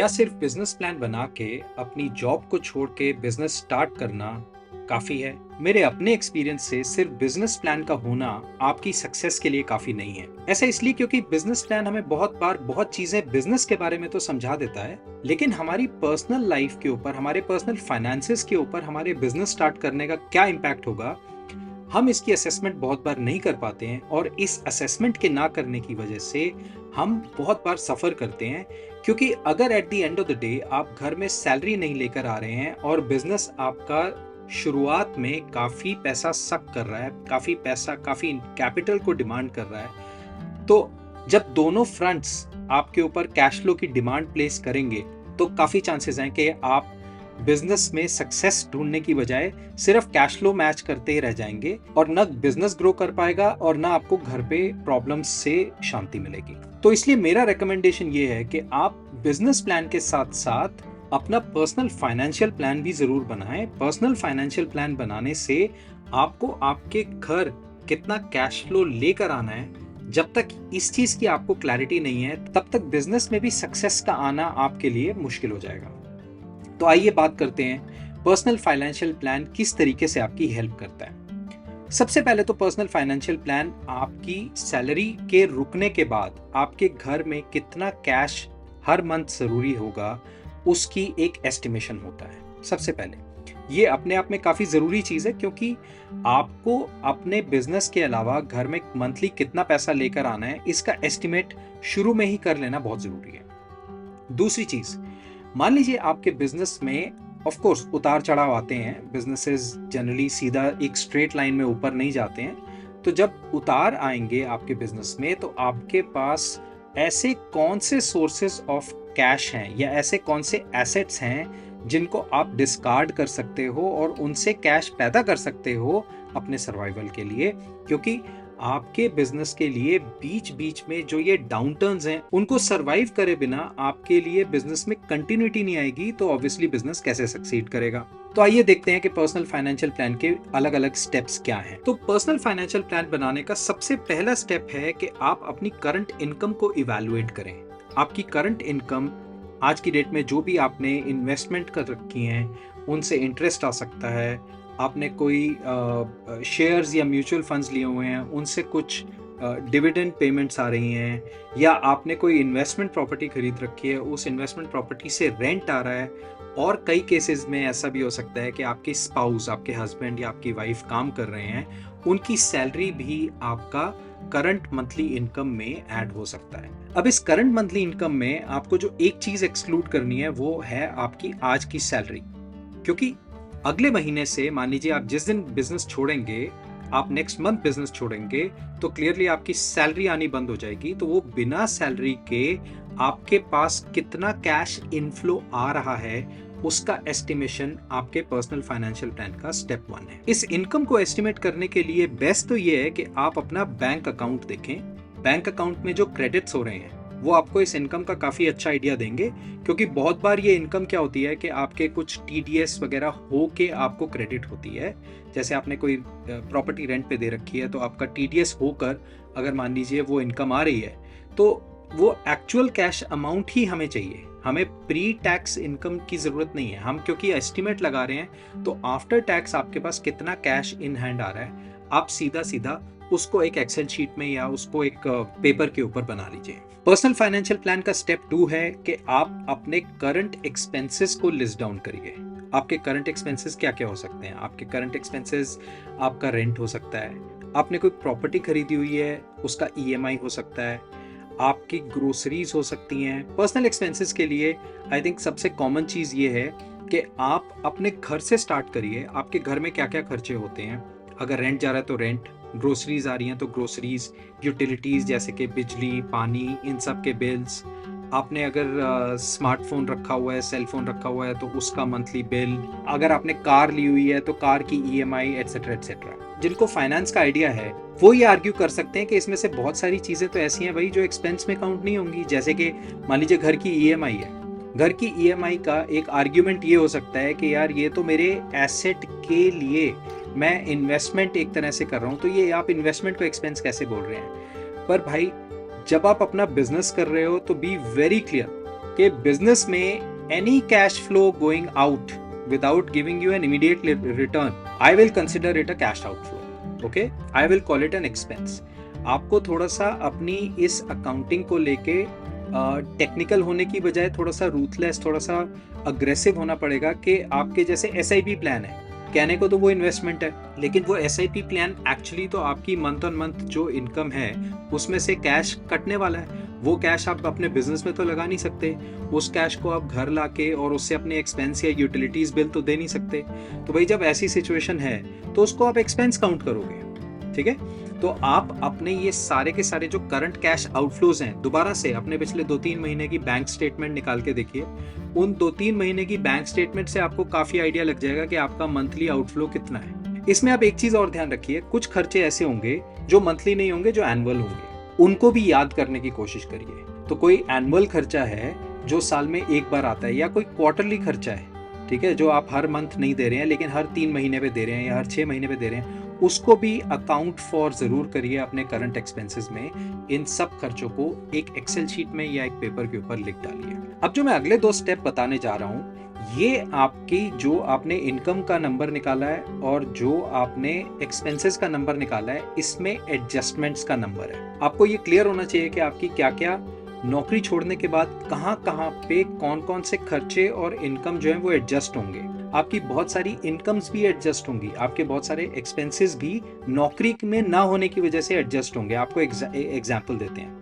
क्या सिर्फ business plan बना के अपनी जॉब को छोड़ के बिजनेस स्टार्ट करना काफी है? मेरे अपने एक्सपीरियंस से सिर्फ बिजनेस प्लान का होना आपकी सक्सेस के लिए काफी नहीं है। ऐसा इसलिए क्योंकि बिजनेस प्लान हमें बहुत बार बहुत चीजें बिजनेस के बारे में तो समझा देता है, लेकिन हमारी पर्सनल लाइफ के ऊपर, हमारे पर्सनल फाइनेंसेस के ऊपर हमारे बिजनेस स्टार्ट करने का क्या इम्पैक्ट होगा, हम इसकी असेसमेंट बहुत बार नहीं कर पाते हैं। और इस असेसमेंट के ना करने की वजह से हम बहुत बार सफर करते हैं, क्योंकि अगर at the end of the day आप घर में सैलरी नहीं लेकर आ रहे हैं और बिजनेस आपका शुरुआत में काफी पैसा सक कर रहा है, काफी पैसा, काफी कैपिटल को डिमांड कर रहा है, तो जब दोनों फ्रंट्स आपके ऊपर कैश फ्लो की डिमांड प्लेस करेंगे तो काफी चांसेस हैं कि आप बिजनेस में सक्सेस ढूंढने की बजाय सिर्फ कैश फ्लो मैच करते ही रह जाएंगे और न बिजनेस ग्रो कर पाएगा और न आपको घर पे प्रॉब्लम्स से शांति मिलेगी। तो इसलिए मेरा रिकमेंडेशन ये है कि आप बिजनेस प्लान के साथ साथ अपना पर्सनल फाइनेंशियल प्लान भी जरूर बनाएं। पर्सनल फाइनेंशियल प्लान बनाने से आपको आपके घर कितना कैश फ्लो लेकर आना है, जब तक इस चीज की आपको क्लैरिटी नहीं है तब तक बिजनेस में भी सक्सेस का आना आपके लिए मुश्किल हो जाएगा। तो आइए बात करते हैं पर्सनल फाइनेंशियल प्लान किस तरीके से आपकी हेल्प करता है। सबसे पहले तो पर्सनल फाइनेंशियल प्लान आपकी सैलरी के रुकने के बाद आपके घर में कितना कैश हर मंथ जरूरी होगा उसकी एक एस्टिमेशन होता है। सबसे पहले ये अपने आप में काफी जरूरी चीज है, क्योंकि आपको अपने बिजनेस के अलावा घर में मंथली कितना पैसा लेकर आना है इसका एस्टिमेट शुरू में ही कर लेना बहुत जरूरी है। दूसरी चीज, मान लीजिए आपके बिजनेस में ऑफ कोर्स उतार चढ़ाव आते हैं, बिजनेसेस जनरली सीधा एक स्ट्रेट लाइन में ऊपर नहीं जाते हैं। तो जब उतार आएंगे आपके बिजनेस में तो आपके पास ऐसे कौन से सोर्सेस ऑफ कैश हैं या ऐसे कौन से एसेट्स हैं जिनको आप डिस्कार्ड कर सकते हो और उनसे कैश पैदा कर सकते हो अपने सर्वाइवल के लिए। क्योंकि आपके बिजनेस के लिए बीच बीच में जो ये डाउनटर्न्स हैं उनको सरवाइव करे बिना आपके लिए बिजनेस में कंटिन्यूटी नहीं आएगी, तो ऑब्वियसली बिजनेस कैसे सक्सीड करेगा। तो आइए देखते हैं कि पर्सनल फाइनेंशियल प्लान के अलग अलग स्टेप्स क्या हैं। तो पर्सनल फाइनेंशियल प्लान बनाने का सबसे पहला स्टेप है कि आप अपनी करंट इनकम को इवैल्यूएट करें। आपकी करंट इनकम आज की डेट में जो भी आपने इन्वेस्टमेंट कर रखी हैं उनसे इंटरेस्ट आ सकता है, आपने कोई शेयर्स या म्यूचुअल फंड्स लिए हुए हैं उनसे कुछ डिविडेंड पेमेंट्स आ रही हैं, या आपने कोई इन्वेस्टमेंट प्रॉपर्टी खरीद रखी है उस इन्वेस्टमेंट प्रॉपर्टी से रेंट आ रहा है। और कई केसेस में ऐसा भी हो सकता है कि आपके स्पाउस, आपके हस्बैंड या आपकी वाइफ काम कर रहे हैं, उनकी सैलरी भी आपका करंट मंथली इनकम में ऐड हो सकता है। अब इस करंट मंथली इनकम में आपको जो एक चीज एक्सक्लूड करनी है वो है आपकी आज की सैलरी। क्योंकि अगले महीने से, मान लीजिए आप जिस दिन बिजनेस छोड़ेंगे, आप नेक्स्ट मंथ बिजनेस छोड़ेंगे, तो क्लियरली आपकी सैलरी आनी बंद हो जाएगी। तो वो बिना सैलरी के आपके पास कितना कैश इनफ्लो आ रहा है उसका एस्टिमेशन आपके पर्सनल फाइनेंशियल प्लान का स्टेप 1 है। इस इनकम को एस्टिमेट करने के लिए बेस्ट तो ये है कि आप अपना बैंक अकाउंट देखें। बैंक अकाउंट में जो क्रेडिट्स हो रहे हैं वो आपको इस इनकम का काफी अच्छा आइडिया देंगे, क्योंकि बहुत बार ये इनकम क्या होती है कि आपके कुछ टीडीएस वगैरह हो के आपको क्रेडिट होती है। जैसे आपने कोई प्रॉपर्टी रेंट पे दे रखी है तो आपका टीडीएस होकर अगर मान लीजिए वो इनकम आ रही है तो वो एक्चुअल कैश अमाउंट ही हमें चाहिए, हमें प्री टैक्स इनकम की जरूरत नहीं है। हम क्योंकि एस्टिमेट लगा रहे हैं तो आफ्टर टैक्स आपके पास कितना कैश इन हैंड आ रहा है, आप सीधा सीधा उसको एक एक्सेल शीट में या उसको एक पेपर के ऊपर बना लीजिए। पर्सनल फाइनेंशियल प्लान का स्टेप 2 है कि आप अपने करंट एक्सपेंसेस को लिस्ट डाउन करिए। आपके करंट एक्सपेंसेस क्या क्या हो सकते हैं? आपके करंट एक्सपेंसेस, आपका रेंट हो सकता है, आपने कोई प्रॉपर्टी खरीदी हुई है उसका ईएमआई हो सकता है, आपकी ग्रोसरीज हो सकती हैं। पर्सनल एक्सपेंसेस के लिए आई थिंक सबसे कॉमन चीज ये है कि आप अपने घर से स्टार्ट करिए। आपके घर में क्या क्या खर्चे होते हैं? अगर रेंट जा रहा है तो रेंट, ग्रोसरीज आ रही हैं तो ग्रोसरीज, यूटिलिटीज जैसे कि बिजली, पानी, इन सब के बिल्स, आपने अगर स्मार्टफोन रखा हुआ है, सेल फोन रखा हुआ है तो उसका मंथली बिल, अगर आपने कार ली हुई है तो कार की ईएमआई, एटसेट्रा एटसेट्रा। जिनको फाइनेंस का आइडिया है वो ये आर्ग्यू कर सकते हैं कि इसमें से बहुत सारी चीजें तो ऐसी हैं भाई जो एक्सपेंस में काउंट नहीं होंगी। जैसे कि मान लीजिए घर की ईएमआई है, घर की ईएमआई का एक आर्ग्यूमेंट ये हो सकता है कि यार ये तो मेरे एसेट के लिए मैं इन्वेस्टमेंट एक तरह से कर रहा हूँ, तो ये आप इन्वेस्टमेंट को एक्सपेंस कैसे बोल रहे हैं? पर भाई जब आप अपना बिजनेस कर रहे हो तो बी वेरी क्लियर कि बिजनेस में any cash flow going out without giving you an immediate return, I will consider it a cash outflow. Okay, I will call it an expense. आपको थोड़ा सा अपनी इस अकाउंटिंग को लेके टेक्निकल होने की बजाय थोड़ा सा रूथलेस, थोड़ा सा अग्रेसिव होना पड़ेगा कि आपके जैसे SIP प्लान है, कहने को तो वो इन्वेस्टमेंट है, लेकिन वो SIP प्लान एक्चुअली तो आपकी मंथ ऑन मंथ जो इनकम है उसमें से कैश कटने वाला है। वो कैश आप अपने बिजनेस में तो लगा नहीं सकते, उस कैश को आप घर लाके और उससे अपने एक्सपेंस या यूटिलिटीज बिल तो दे नहीं सकते। तो भाई जब ऐसी सिचुएशन है तो उसको आप एक्सपेंस काउंट करोगे, ठीक है। तो आप अपने ये सारे के सारे जो करंट कैश आउटफ्लोज हैं, दोबारा से अपने पिछले 2-3 महीने की बैंक स्टेटमेंट निकाल के देखिए। उन 2-3 महीने की बैंक स्टेटमेंट से आपको काफी आइडिया लग जाएगा कि आपका मंथली आउटफ्लो कितना है। इसमें आप एक चीज और ध्यान रखिए, कुछ खर्चे ऐसे होंगे जो मंथली नहीं होंगे, जो एनुअल होंगे, उनको भी याद करने की कोशिश करिए। तो कोई एनुअल खर्चा है जो साल में एक बार आता है, या कोई क्वार्टरली खर्चा है, ठीक है, जो आप हर मंथ नहीं दे रहे हैं लेकिन हर 3 महीने पे दे रहे हैं या हर 6 महीने पे दे रहे हैं, उसको भी अकाउंट फॉर जरूर करिए अपने करंट एक्सपेंसेस में। इन सब खर्चों को एक एक्सेल शीट में या एक पेपर के ऊपर लिख डालिए। अब जो मैं अगले 2 स्टेप बताने जा रहा हूँ, ये आपकी जो आपने इनकम का नंबर निकाला है और जो आपने एक्सपेंसेस का नंबर निकाला है, इसमें एडजस्टमेंट्स का नंबर है। आपको ये क्लियर होना चाहिए कि आपकी क्या क्या नौकरी छोड़ने के बाद कहाँ कहाँ पे कौन कौन से खर्चे और इनकम जो है वो एडजस्ट होंगे। आपकी बहुत सारी इनकम्स भी एडजस्ट होंगी, आपके बहुत सारे एक्सपेंसेस भी नौकरी में ना होने की वजह से एडजस्ट होंगे। आपको एग्जाम्पल देते हैं।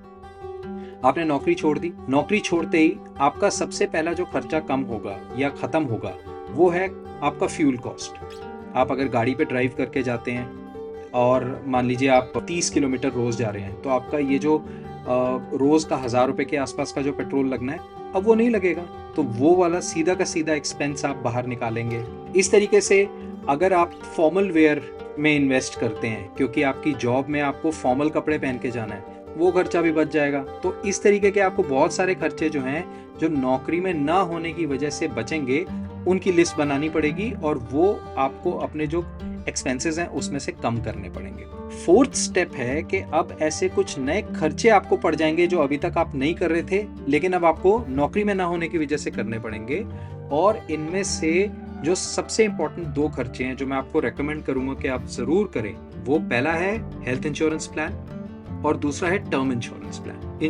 आपने नौकरी छोड़ दी, नौकरी छोड़ते ही आपका सबसे पहला जो खर्चा कम होगा या खत्म होगा वो है आपका फ्यूल कॉस्ट। आप अगर गाड़ी पे ड्राइव करके जाते हैं और मान लीजिए आप 30 किलोमीटर रोज जा रहे हैं, तो आपका ये जो रोज का 1000 रुपए के आसपास का जो पेट्रोल लगना है, अब वो नहीं लगेगा। तो वो वाला सीधा का सीधा एक्सपेंस आप बाहर निकालेंगे। इस तरीके से अगर आप फॉर्मल वेयर में इन्वेस्ट करते हैं, क्योंकि आपकी जॉब में आपको फॉर्मल कपड़े पहन के जाना है, वो खर्चा भी बच जाएगा। तो इस तरीके के आपको बहुत सारे खर्चे जो हैं, जो नौकरी में ना होने की वजह से बचेंगे, उनकी लिस्ट बनानी पड़ेगी और वो आपको अपने जो एक्सपेंसेस हैं उसमें से कम करने पड़ेंगे। 4th स्टेप है कि अब ऐसे कुछ नए खर्चे आपको पड़ जाएंगे जो अभी तक आप नहीं कर रहे थे, लेकिन अब आपको नौकरी में ना होने की वजह से करने पड़ेंगे। और इनमें से जो सबसे इंपॉर्टेंट 2 खर्चे हैं जो मैं आपको रेकमेंड करूंगा कि आप जरूर करें, वो पहला है हेल्थ इंश्योरेंस प्लान और दूसरा है टर्म इंश्योरेंस प्लान।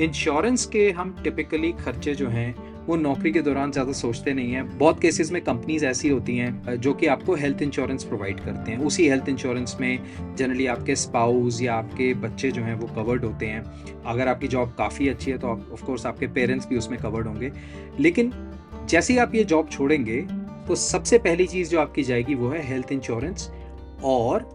इंश्योरेंस के हम टिपिकली खर्चे जो हैं वो नौकरी के दौरान ज़्यादा सोचते नहीं हैं। बहुत केसेस में कंपनीज ऐसी होती हैं जो कि आपको हेल्थ इंश्योरेंस प्रोवाइड करते हैं। उसी हेल्थ इंश्योरेंस में जनरली आपके स्पाउस या आपके बच्चे जो हैं वो कवर्ड होते हैं। अगर आपकी जॉब काफ़ी अच्छी है तो ऑफ कोर्स आपके पेरेंट्स भी उसमें कवर्ड होंगे। लेकिन जैसे ही आप ये जॉब छोड़ेंगे तो सबसे पहली चीज़ जो आपकी जाएगी वो है हेल्थ इंश्योरेंस। और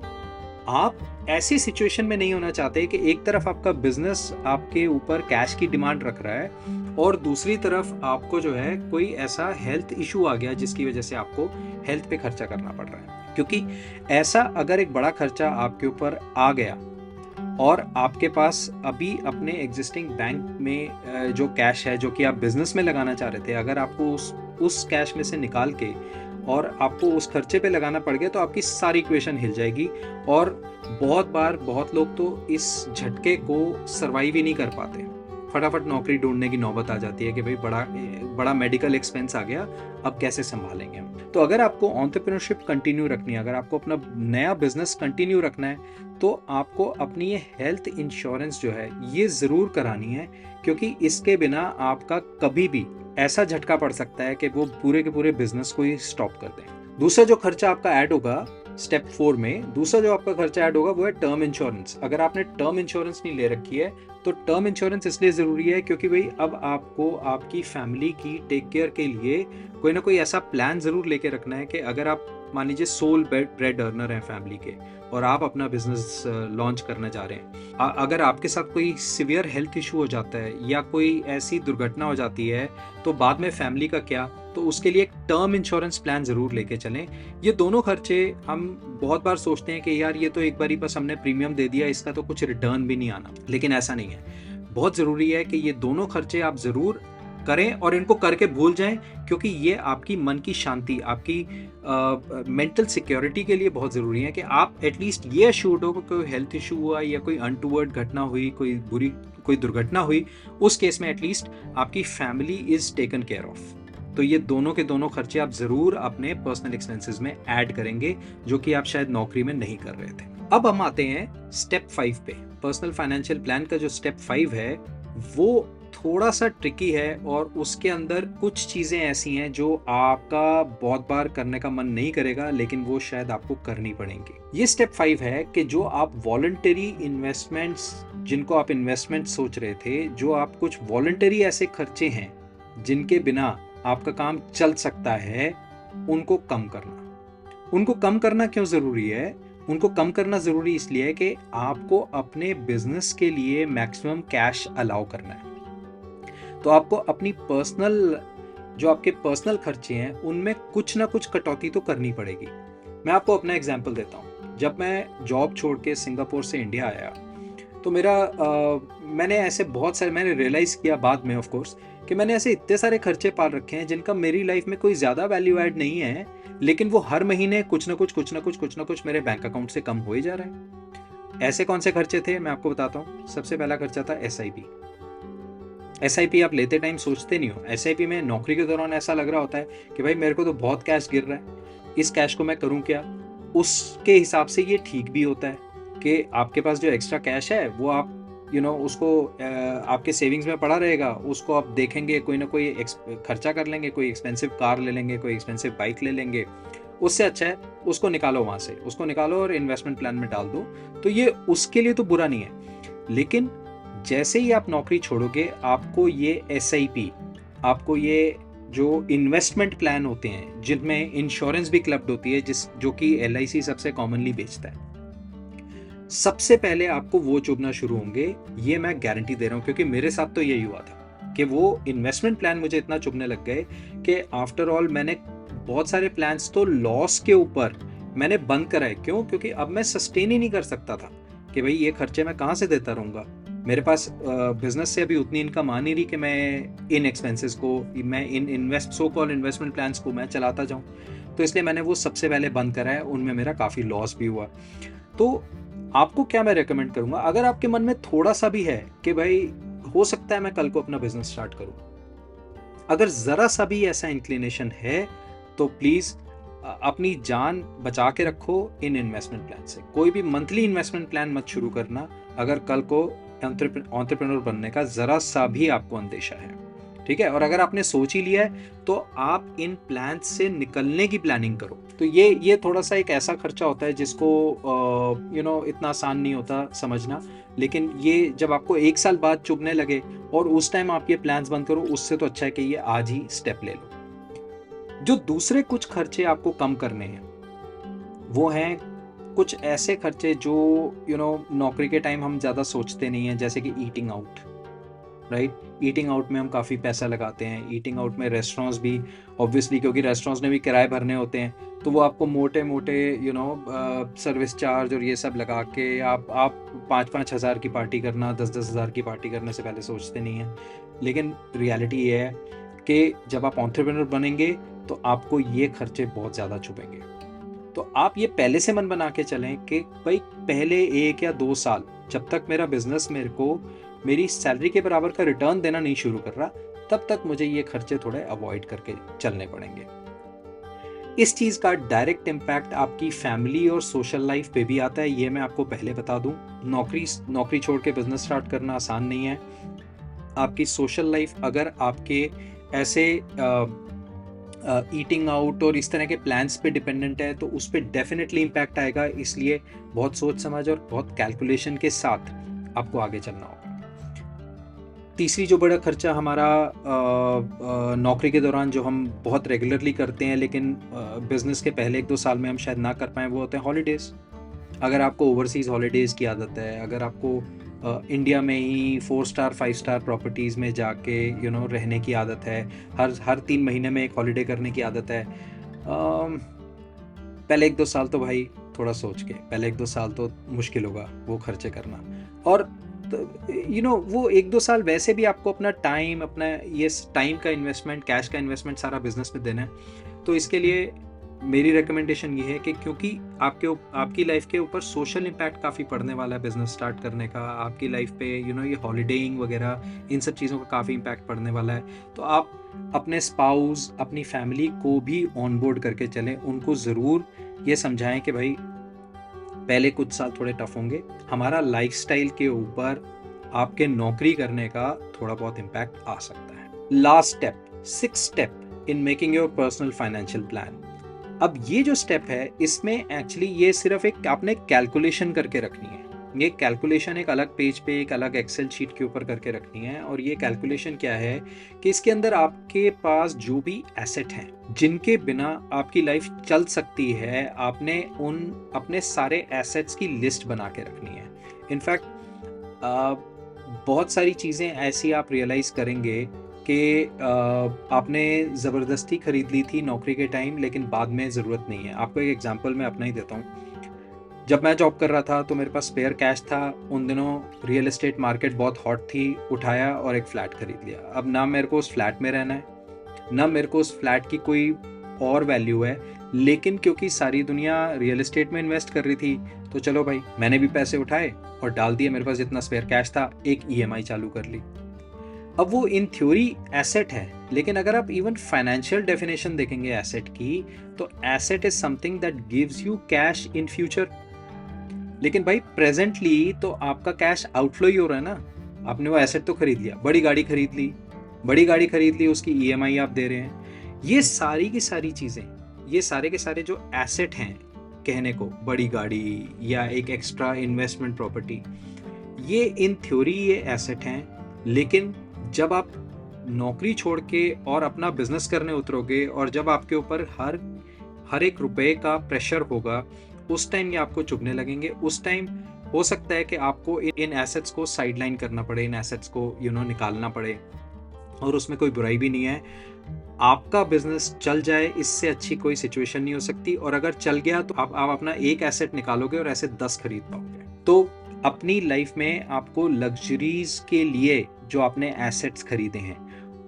आप ऐसी सिचुएशन में नहीं होना चाहते कि एक तरफ आपका बिजनेस आपके ऊपर कैश की डिमांड रख रहा है और दूसरी तरफ आपको जो है कोई ऐसा हेल्थ इशू आ गया जिसकी वजह से आपको हेल्थ पे खर्चा करना पड़ रहा है। क्योंकि ऐसा अगर एक बड़ा खर्चा आपके ऊपर आ गया और आपके पास अभी अपने एग्जिस्टिंग बैंक में जो कैश है जो कि आप बिजनेस में लगाना चाह रहे थे, अगर आपको उस कैश में से निकाल के और आपको उस खर्चे पे लगाना पड़ गया तो आपकी सारी इक्वेशन हिल जाएगी। और बहुत बार बहुत लोग तो इस झटके को सरवाइव ही नहीं कर पाते, फटाफट नौकरी ढूंढने की नौबत आ जाती है कि भाई बड़ा मेडिकल एक्सपेंस आ गया, अब कैसे संभालेंगे हम। तो अगर आपको एंटरप्रेन्योरशिप कंटिन्यू रखनी है, अगर आपको अपना नया बिजनेस कंटिन्यू रखना है, तो आपको अपनी ये हेल्थ इंश्योरेंस जो है ये ज़रूर करानी है, क्योंकि इसके बिना आपका कभी भी ऐसा झटका पड़ सकता है कि वो पूरे के पूरे बिजनेस को ही स्टॉप कर दें। दूसरा जो खर्चा आपका ऐड होगा स्टेप 4 में, दूसरा जो आपका खर्चा ऐड होगा वो है टर्म इंश्योरेंस। अगर आपने टर्म इंश्योरेंस नहीं ले रखी है तो टर्म इंश्योरेंस इसलिए ज़रूरी है क्योंकि भाई अब आपको आपकी फैमिली की टेक केयर के लिए कोई ना कोई ऐसा प्लान ज़रूर लेके रखना है कि अगर आप मान लीजिए सोल ब्रेड अर्नर हैं फैमिली के और आप अपना बिजनेस लॉन्च करना चाह रहे हैं, अगर आपके साथ कोई सिवियर हेल्थ इशू हो जाता है या कोई ऐसी दुर्घटना हो जाती है तो बाद में फैमिली का क्या, तो उसके लिए एक टर्म इंश्योरेंस प्लान ज़रूर लेके चलें। ये दोनों खर्चे हम बहुत बार सोचते हैं कि यार ये तो एक बारी बस हमने प्रीमियम दे दिया, इसका तो कुछ रिटर्न भी नहीं आना, लेकिन ऐसा नहीं है। बहुत ज़रूरी है कि ये दोनों खर्चे आप ज़रूर करें और इनको करके भूल जाएं, क्योंकि ये आपकी मन की शांति, आपकी मेंटल सिक्योरिटी के लिए बहुत ज़रूरी है कि आप एटलीस्ट ये अश्योर्ड हो कि कोई हेल्थ इशू हुआ या कोई अनटूवर्ड घटना हुई, कोई दुर्घटना हुई, उस केस में एटलीस्ट आपकी family is taken care of. तो ये दोनों के दोनों खर्चे आप ज़रूर अपने पर्सनल एक्सपेंसेस में ऐड करेंगे, जो कि आप शायद नौकरी में नहीं कर रहे थे। अब हम आते हैं स्टेप 5 पे। पर्सनल फाइनेंशियल प्लान का जो स्टेप 5 है वो थोड़ा सा ट्रिकी है, और उसके अंदर कुछ चीज़ें ऐसी हैं जो आपका बहुत बार करने का मन नहीं करेगा, लेकिन वो शायद आपको करनी पड़ेंगी। ये स्टेप 5 है कि जो आप वॉलंटरी इन्वेस्टमेंट्स, जिनको आप इन्वेस्टमेंट सोच रहे थे, जो आप कुछ वॉलंटरी ऐसे खर्चे हैं जिनके बिना आपका काम चल सकता है, उनको कम करना। उनको कम करना क्यों ज़रूरी है? उनको कम करना ज़रूरी इसलिए है कि आपको अपने बिजनेस के लिए मैक्सिमम कैश अलाउ करना है। तो आपको अपनी जो आपके पर्सनल खर्चे हैं उनमें कुछ ना कुछ कटौती तो करनी पड़ेगी। मैं आपको अपना एग्जांपल देता हूँ। जब मैं जॉब छोड़ के सिंगापुर से इंडिया आया, तो मैंने ऐसे बहुत सारे, मैंने रियलाइज़ किया बाद में ऑफ कोर्स, कि मैंने ऐसे इतने सारे खर्चे पाल रखे हैं जिनका मेरी लाइफ में कोई ज़्यादा वैल्यू ऐड नहीं है, लेकिन वो हर महीने कुछ ना कुछ मेरे बैंक अकाउंट से कम हो ही जा रहा है। ऐसे कौन से खर्चे थे, मैं आपको बताता हूँ। सबसे पहला खर्चा था SIP। SIP आप लेते टाइम सोचते नहीं हो। SIP में नौकरी के दौरान ऐसा लग रहा होता है कि भाई मेरे को तो बहुत कैश गिर रहा है, इस कैश को मैं करूँ क्या। उसके हिसाब से ये ठीक भी होता है कि आपके पास जो एक्स्ट्रा कैश है वो आप उसको आपके सेविंग्स में पड़ा रहेगा, उसको आप देखेंगे, कोई ना कोई खर्चा कर लेंगे, कोई एक्सपेंसिव कार ले लेंगे, कोई एक्सपेंसिव बाइक ले लेंगे। उससे अच्छा है उसको निकालो, वहाँ से उसको निकालो और इन्वेस्टमेंट प्लान में डाल दो। तो ये उसके लिए तो बुरा नहीं है, लेकिन जैसे ही आप नौकरी छोड़ोगे, आपको ये SIP, आपको ये जो इन्वेस्टमेंट प्लान होते हैं जिनमें इंश्योरेंस भी क्लब्ड होती है, जो कि LIC सबसे कॉमनली बेचता है, सबसे पहले आपको वो चुभना शुरू होंगे। ये मैं गारंटी दे रहा हूँ, क्योंकि मेरे साथ तो यही हुआ था कि वो इन्वेस्टमेंट प्लान मुझे इतना चुभने लग गए कि आफ्टर ऑल मैंने बहुत सारे प्लान्स तो लॉस के ऊपर मैंने बंद कराए। क्यों? क्योंकि अब मैं सस्टेन ही नहीं कर सकता था कि भाई ये खर्चे मैं कहाँ से देता रहूँगा। मेरे पास बिजनेस से अभी उतनी इनकम आ नहीं रही कि मैं इन एक्सपेंसेस को, मैं इन सो कॉल्ड इन्वेस्टमेंट प्लान्स को मैं चलाता जाऊँ। तो इसलिए मैंने वो सबसे पहले बंद कराया, उनमें मेरा काफ़ी लॉस भी हुआ। तो आपको क्या मैं रेकमेंड करूंगा, अगर आपके मन में थोड़ा सा भी है कि भाई हो सकता है मैं कल को अपना बिजनेस स्टार्ट करूं, अगर जरा सा भी ऐसा इंक्लिनेशन है, तो प्लीज अपनी जान बचा के रखो इन इन्वेस्टमेंट प्लान से। कोई भी मंथली इन्वेस्टमेंट प्लान मत शुरू करना अगर कल को एंटरप्रेन्योर बनने का जरा सा भी आपको अंदेशा है, ठीक है। और अगर आपने सोच ही लिया है तो आप इन प्लान से निकलने की प्लानिंग करो। तो ये थोड़ा सा एक ऐसा खर्चा होता है जिसको इतना आसान नहीं होता समझना, लेकिन ये जब आपको 1 साल बाद चुभने लगे और उस टाइम आप ये प्लान्स बंद करो, उससे तो अच्छा है कि ये आज ही स्टेप ले लो। जो दूसरे कुछ खर्चे आपको कम करने हैं वो हैं कुछ ऐसे खर्चे जो नौकरी के टाइम हम ज़्यादा सोचते नहीं हैं, जैसे कि eating out, right. Eating out में हम काफ़ी पैसा लगाते हैं। ईटिंग आउट में रेस्टोरेंट्स भी ऑब्वियसली, क्योंकि रेस्टोरेंट्स ने भी किराए भरने होते हैं, तो वो आपको मोटे मोटे सर्विस चार्ज और ये सब लगा के आप 5-5 हज़ार की पार्टी करना, 10-10 हज़ार की पार्टी करने से पहले सोचते नहीं हैं। लेकिन रियलिटी ये है कि जब आप एंटरप्रेन्योर बनेंगे तो आपको ये खर्चे बहुत ज़्यादा चुभेंगे। तो आप ये पहले से मन बना के चलें कि भाई पहले 1 या 2 साल जब तक मेरा बिजनेस मेरे को मेरी सैलरी के बराबर का रिटर्न देना नहीं शुरू कर रहा, तब तक मुझे ये खर्चे थोड़े अवॉइड करके चलने पड़ेंगे। इस चीज़ का डायरेक्ट इम्पैक्ट आपकी फैमिली और सोशल लाइफ पे भी आता है, ये मैं आपको पहले बता दूं। नौकरी छोड़ के बिजनेस स्टार्ट करना आसान नहीं है। आपकी सोशल लाइफ अगर आपके ऐसे ईटिंग आउट और इस तरह के प्लान्स पे डिपेंडेंट है तो उस पर डेफिनेटली इम्पैक्ट आएगा। इसलिए बहुत सोच समझ और बहुत कैलकुलेशन के साथ आपको आगे चलना होगा। तीसरी जो बड़ा खर्चा हमारा नौकरी के दौरान जो हम बहुत रेगुलरली करते हैं, लेकिन बिजनेस के पहले 1-2 साल में हम शायद ना कर पाएँ, वो होते हैं हॉलीडेज़। अगर आपको ओवरसीज़ हॉलीडेज़ की आदत है, अगर आपको इंडिया में ही 4 स्टार 5 स्टार प्रॉपर्टीज़ में जाके रहने की आदत है, हर 3 महीने में एक हॉलीडे करने की आदत है, पहले 1-2 साल तो भाई थोड़ा सोच के, पहले 1-2 साल तो मुश्किल होगा वो खर्चे करना। और वो 1-2 साल वैसे भी आपको अपना टाइम, अपना ये टाइम का इन्वेस्टमेंट, कैश का इन्वेस्टमेंट सारा बिजनेस में देना है। तो इसके लिए मेरी रिकमेंडेशन ये है कि क्योंकि आपकी लाइफ के ऊपर सोशल इम्पैक्ट काफ़ी पड़ने वाला है बिजनेस स्टार्ट करने का, आपकी लाइफ पे ये हॉलीडेइंग वगैरह इन सब चीज़ों का काफ़ी इम्पैक्ट पड़ने वाला है। तो आप अपने स्पाउस, अपनी फैमिली को भी ऑन बोर्ड करके चलें, उनको ज़रूर ये समझाएं कि भाई पहले कुछ साल थोड़े टफ होंगे, हमारा लाइफस्टाइल के ऊपर आपके नौकरी करने का थोड़ा बहुत इम्पैक्ट आ सकता है। Last step, 6th step in making your personal financial plan. अब ये जो स्टेप है, इसमें एक्चुअली ये सिर्फ एक आपने कैलकुलेशन करके रखनी है। ये कैलकुलेशन एक अलग पेज पे, एक अलग एक्सेल शीट के ऊपर करके रखनी है। और ये कैलकुलेशन क्या है कि इसके अंदर आपके पास जो भी एसेट हैं जिनके बिना आपकी लाइफ चल सकती है, आपने उन अपने सारे एसेट्स की लिस्ट बना के रखनी है। इनफैक्ट बहुत सारी चीज़ें ऐसी आप रियलाइज़ करेंगे कि आपने ज़बरदस्ती ख़रीद ली थी नौकरी के टाइम, लेकिन बाद में ज़रूरत नहीं है। आपको एक एग्जांपल मैं अपना ही देता हूँ। जब मैं जॉब कर रहा था तो मेरे पास स्पेयर कैश था। उन दिनों रियल एस्टेट मार्केट बहुत हॉट थी, उठाया और एक फ़्लैट ख़रीद लिया। अब ना मेरे को उस फ्लैट में रहना है, ना मेरे को उस फ्लैट की कोई और वैल्यू है, लेकिन क्योंकि सारी दुनिया रियल एस्टेट में इन्वेस्ट कर रही थी, तो चलो भाई मैंने भी पैसे उठाए और डाल दिए। मेरे पास जितना स्पेयर कैश था, एक EMI चालू कर ली। अब वो इन थ्योरी एसेट है, लेकिन अगर आप इवन फाइनेंशियल डेफिनेशन देखेंगे एसेट की, तो asset is something that gives you cash in future. लेकिन भाई प्रेजेंटली तो आपका कैश आउटफ्लो ही हो रहा है ना। आपने वो एसेट तो खरीद लिया, बड़ी गाड़ी खरीद ली, उसकी EMI आप दे रहे हैं। ये सारी की सारी चीजें, ये सारे के सारे जो एसेट हैं, कहने को बड़ी गाड़ी या एक एक्स्ट्रा इन्वेस्टमेंट प्रॉपर्टी, ये इन थ्योरी ये एसेट हैं। लेकिन जब आप नौकरी छोड़ के और अपना बिजनेस करने उतरोगे और जब आपके ऊपर हर एक रुपए का प्रेशर होगा, उस टाइम ये आपको चुभने लगेंगे। उस टाइम हो सकता है कि आपको इन एसेट्स को साइडलाइन करना पड़े, इन एसेट्स को निकालना पड़े। और उसमें कोई बुराई भी नहीं है। आपका बिजनेस चल जाए, इससे अच्छी कोई सिचुएशन नहीं हो सकती। और अगर चल गया तो आप अपना एक एसेट निकालोगे और ऐसे 10 खरीद पाओगे। तो अपनी लाइफ में आपको लग्जरीज के लिए जो आपने एसेट्स खरीदे हैं,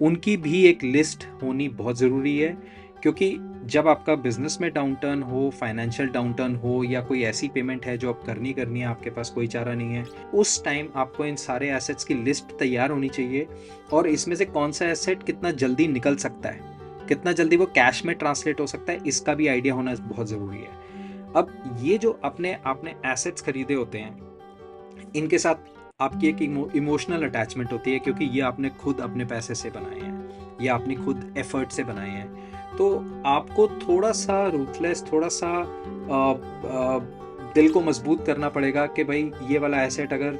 उनकी भी एक लिस्ट होनी बहुत ज़रूरी है। क्योंकि जब आपका बिजनेस में डाउनटर्न हो, फाइनेंशियल डाउनटर्न हो, या कोई ऐसी पेमेंट है जो आप करनी है, आपके पास कोई चारा नहीं है, उस टाइम आपको इन सारे एसेट्स की लिस्ट तैयार होनी चाहिए। और इसमें से कौन सा एसेट कितना जल्दी निकल सकता है, कितना जल्दी वो कैश में ट्रांसलेट हो सकता है, इसका भी आइडिया होना बहुत ज़रूरी है। अब ये जो आपने एसेट्स खरीदे होते हैं, इनके साथ आपकी एक इमोशनल अटैचमेंट होती है, क्योंकि ये आपने खुद अपने पैसे से बनाए हैं, ये आपने खुद एफर्ट से बनाए हैं। तो आपको थोड़ा सा रूथलेस, थोड़ा सा दिल को मजबूत करना पड़ेगा कि भाई ये वाला एसेट अगर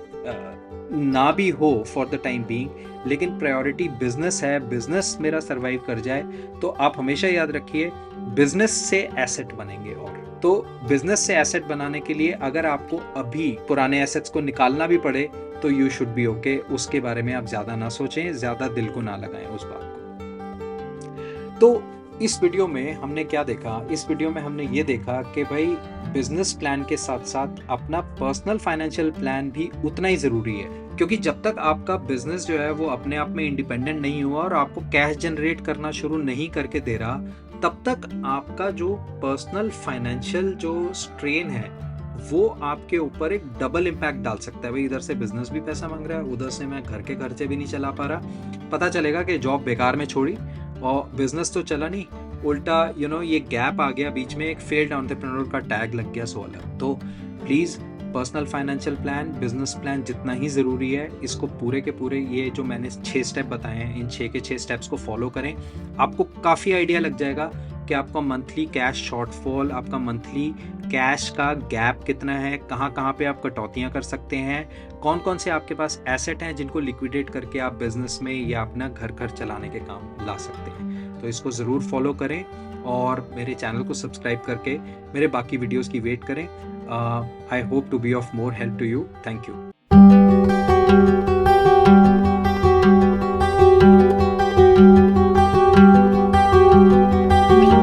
ना भी हो फॉर द टाइम बीइंग, लेकिन प्रायोरिटी बिजनेस है, बिजनेस मेरा सरवाइव कर जाए। तो आप हमेशा याद रखिए, बिजनेस से एसेट बनेंगे। और तो बिजनेस से एसेट बनाने के लिए अगर आपको अभी पुराने एसेट्स को निकालना भी पड़े, तो यू शुड बी ओके। उसके बारे में आप ज्यादा ना सोचें, ज्यादा दिल को ना लगाएं उस बात को। तो इस वीडियो में हमने क्या देखा? इस वीडियो में हमने ये देखा कि भाई बिजनेस प्लान के साथ साथ अपना पर्सनल फाइनेंशियल प्लान भी उतना ही जरूरी है। क्योंकि जब तक आपका बिजनेस जो है वो अपने आप में इंडिपेंडेंट नहीं हुआ और आपको कैश जनरेट करना शुरू नहीं करके दे रहा, तब तक आपका जो पर्सनल फाइनेंशियल जो स्ट्रेन है वो आपके ऊपर एक डबल इम्पैक्ट डाल सकता है। भाई इधर से बिजनेस भी पैसा मांग रहा है, उधर से मैं घर के खर्चे भी नहीं चला पा रहा। पता चलेगा कि जॉब बेकार में छोड़ी और बिजनेस तो चला नहीं, उल्टा ये गैप आ गया बीच में, एक फेल्ड एंटरप्रेन्योर का टैग लग गया 16। तो please personal financial plan, business plan जितना ही ज़रूरी है, इसको पूरे के पूरे ये जो मैंने 6 स्टेप बताए हैं, इन 6 के 6 स्टेप्स को फॉलो करें। आपको काफ़ी आइडिया लग जाएगा कि आपका मंथली कैश शॉर्टफॉल, आपका मंथली कैश का गैप कितना है, कहाँ कहाँ पे आप कटौतियाँ कर सकते हैं, कौन कौन से आपके पास एसेट हैं जिनको लिक्विडेट करके आप बिजनेस में या अपना घर चलाने के काम ला सकते हैं। तो इसको ज़रूर फॉलो करें और मेरे चैनल को सब्सक्राइब करके मेरे बाकी वीडियोस की वेट करें। I hope to be of more help to you. Thank you.